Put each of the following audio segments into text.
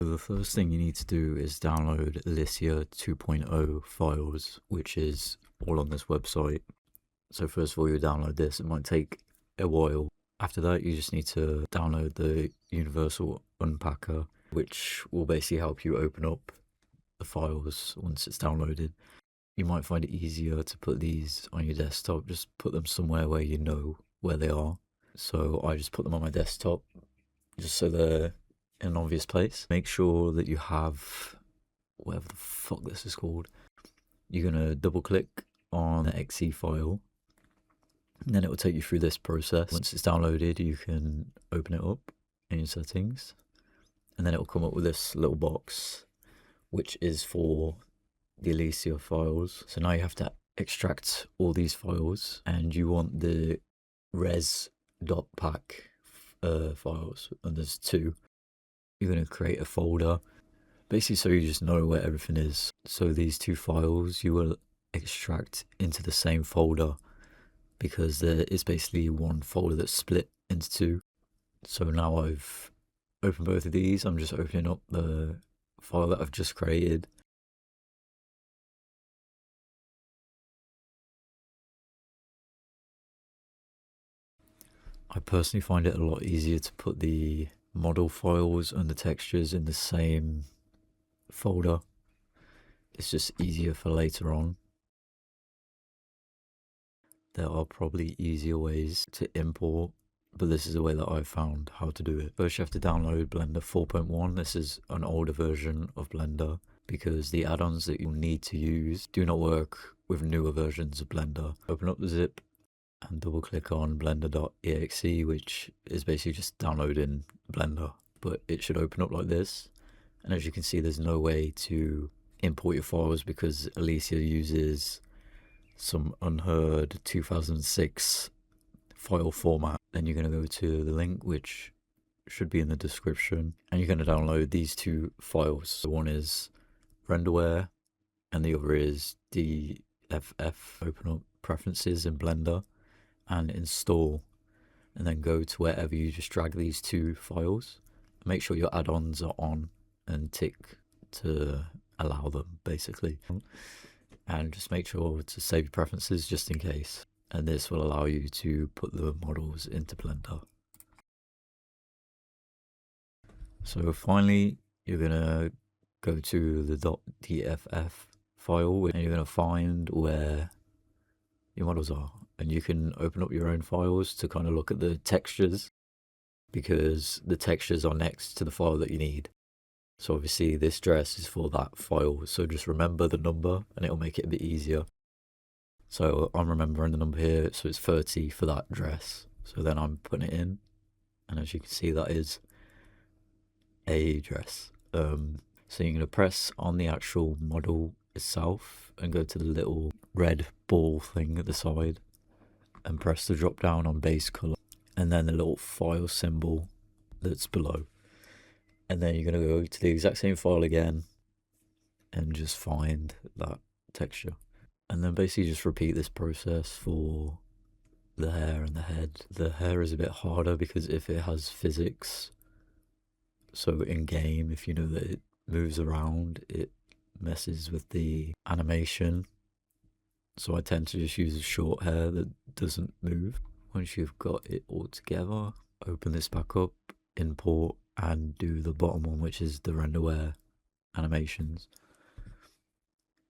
The first thing you need to do is download Alicia 2.0 files, which is all on this website. So first of all, you download this. It might take a while. After that, you just need to download the Universal Unpacker, which will basically help you open up the files once it's downloaded. You might find it easier to put these on your desktop. Just put them somewhere where you know where they are. So I just put them on my desktop just so they're in an obvious place. Make sure that you have whatever the fuck this is called. You're going to double click on the exe file, and then it will take you through this process. Once it's downloaded, you can open it up in your settings, and then it will come up with this little box, which is for the Alicia files. So now you have to extract all these files, and you want the res.pack files, and there's two. You're going to create a folder, basically so you just know where everything is. So these two files you will extract into the same folder, because there is basically one folder that's split into two. So now I've opened both of these. I'm just opening up the file that I've just created. I personally find it a lot easier to put the model files and the textures in the same folder. It's just easier for later on. There are probably easier ways to import, but this is the way that I've found how to do it. First, you have to download Blender 4.1. This is an older version of Blender, because the add-ons that you'll need to use do not work with newer versions of Blender. Open up the zip and double click on blender.exe, which is basically just downloading Blender, but it should open up like this. And as you can see, there's no way to import your files because Alicia uses some unheard 2006 file format. Then you're going to go to the link, which should be in the description, and you're going to download these two files. So one is renderware and the other is DFF. Open up preferences in Blender and install, and then go to wherever you just drag these two files. Make sure your add-ons are on and tick to allow them, basically, and just make sure to save your preferences just in case, and this will allow you to put the models into Blender. So finally, you're gonna go to the .dff file, and you're gonna find where your models are, and you can open up your own files to kind of look at the textures, because the textures are next to the file that you need. So obviously this dress is for that file, so just remember the number and it'll make it a bit easier. So I'm remembering the number here, so it's 30 for that dress. So then I'm putting it in, and as you can see, that is a dress. So you're going to press on the actual model itself and go to the little red ball thing at the side and press the drop down on base color, and then the little file symbol that's below. And then you're going to go to the exact same file again and just find that texture. And then basically just repeat this process for the hair and the head. The hair is a bit harder because if it has physics, so in game, if you know that it moves around, it messes with the animation. So I tend to just use short hair that doesn't move. Once you've got it all together, open this back up, import, and do the bottom one, which is the renderware animations.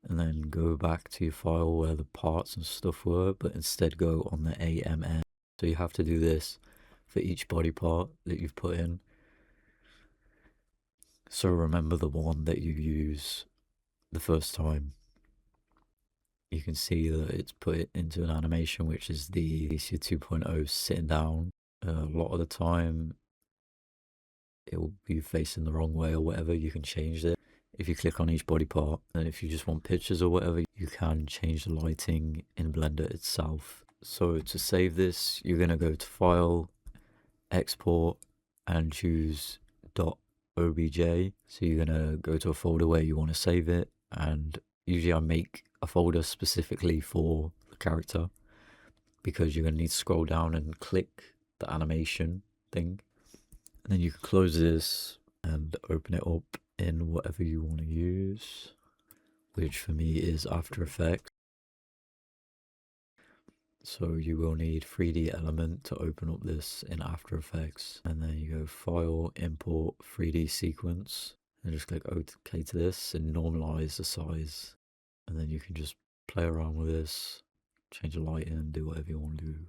And then go back to your file where the parts and stuff were, but instead go on the AMN. So you have to do this for each body part that you've put in. So remember the one that you use the first time. You can see that it's put it into an animation, which is the Alicia 2.0 sitting down. A lot of the time it will be facing the wrong way or whatever. You can change it if you click on each body part, and if you just want pictures or whatever, you can change the lighting in Blender itself. So to save this, you're going to go to File, Export, and choose .obj. So you're going to go to a folder where you want to save it, and usually I make a folder specifically for the character, because you're going to need to scroll down and click the animation thing. And then you can close this and open it up, in whatever you want to use, which for me is After Effects. So you will need 3D element to open up this in After Effects, and then you go File, Import 3D Sequence, and just click OK to this and normalize the size, and then you can just play around with this, change the lighting, do whatever you want to do.